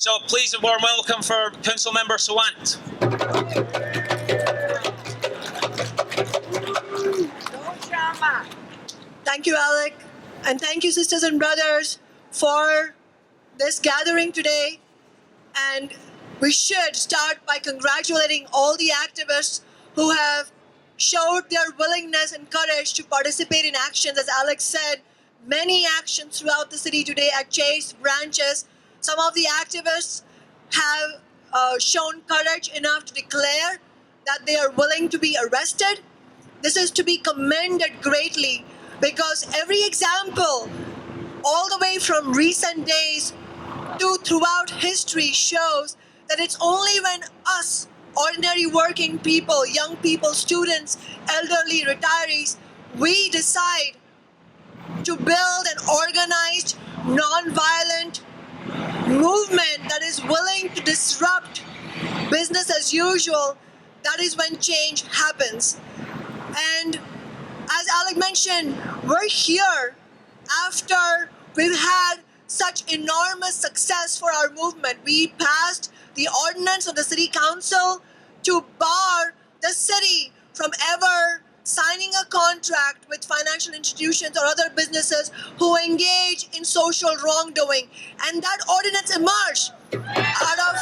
So please a warm welcome for Council Member Sawant. Thank you, Alec, and thank you, sisters and brothers, for this gathering today. And we should start by congratulating all the activists who have showed their willingness and courage to participate in actions. As Alex said, many actions throughout the city today at Chase branches. Some of the activists have shown courage enough to declare that they are willing to be arrested. This is to be commended greatly, because every example, all the way from recent days to throughout history, shows that it's only when us, ordinary working people, young people, students, elderly, retirees, we decide to build an organized, non-violent movement that is willing to disrupt business as usual, that is when change happens. And as Alec mentioned, we're here after we've had such enormous success for our movement. We passed the ordinance of the City Council to bar the city from ever signing a contract with financial institutions or other businesses who engage in social wrongdoing. And that ordinance emerged out of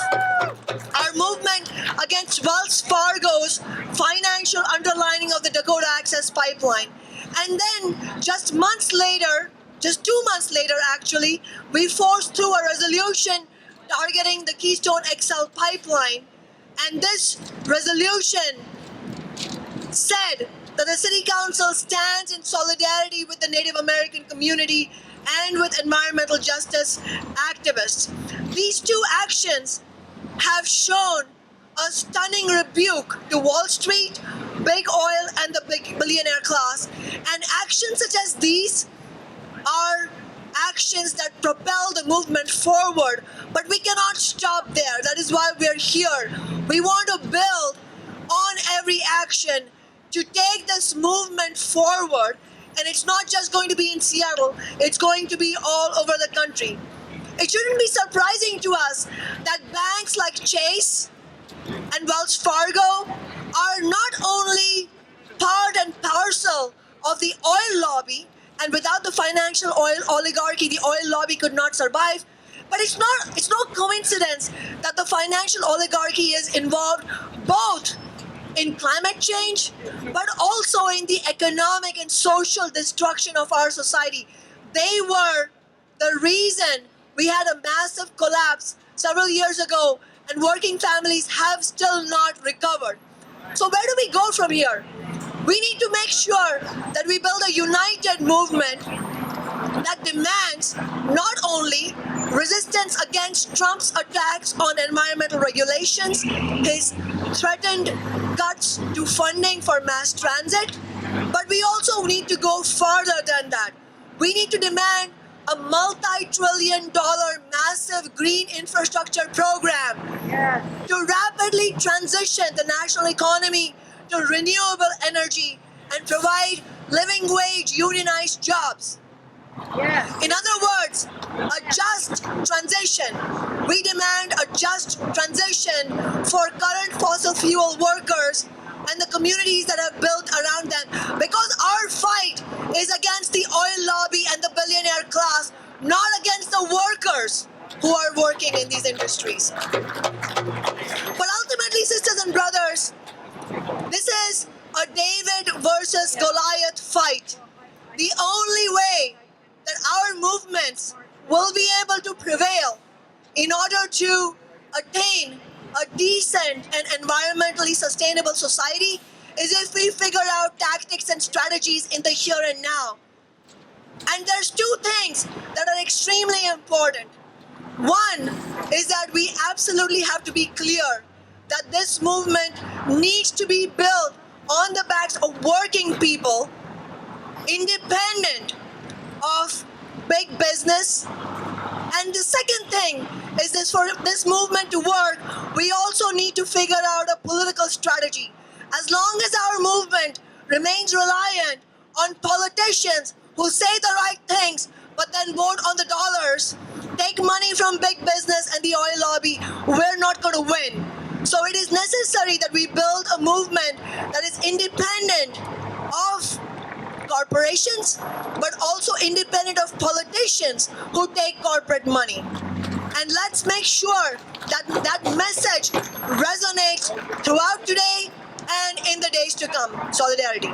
our movement against Wells Fargo's financial underlining of the Dakota Access Pipeline. And then just months later, just 2 months later actually, we forced through a resolution targeting the Keystone XL pipeline. And this resolution said that the City Council stands in solidarity with the Native American community and with environmental justice activists. These two actions have shown a stunning rebuke to Wall Street, big oil, and the big billionaire class. And actions such as these are actions that propel the movement forward, but we cannot stop there. That is why we're here. We want to build on every action to take this movement forward, and it's not just going to be in Seattle, it's going to be all over the country. It shouldn't be surprising to us that banks like Chase and Wells Fargo are not only part and parcel of the oil lobby, and without the financial oil oligarchy, the oil lobby could not survive. But it's no coincidence that the financial oligarchy is involved both in climate change, but also in the economic and social destruction of our society. They were the reason we had a massive collapse several years ago, and working families have still not recovered. So where do we go from here? We need to make sure that we build a united movement that demands not only resistance against Trump's attacks on environmental regulations, his threatened cuts to funding for mass transit, but we also need to go further than that. We need to demand a multi-trillion-dollar massive green infrastructure program to rapidly transition the national economy to renewable energy and provide living wage unionized jobs. In other words, a just transition. We demand a just transition for current fossil fuel workers and the communities that have built around them, because our fight is against the oil lobby and the billionaire class, not against the workers who are working in these industries. But ultimately, sisters and brothers, this is a David versus Goliath fight. The only way that our movements will be able to prevail in order to attain a decent and environmentally sustainable society is if we figure out tactics and strategies in the here and now. And there's two things that are extremely important. One is that we absolutely have to be clear that this movement needs to be built on the backs of working people, independent of big business. And the second thing is this: for this movement to work, we also need to figure out a political strategy. As long as our movement remains reliant on politicians who say the right things but then vote on the dollars, take money from big business and the oil lobby, we're not going to win. So it is necessary that we build a movement that is independent of corporations, but also independent of politicians who take corporate money. And let's make sure that that message resonates throughout today and in the days to come. Solidarity.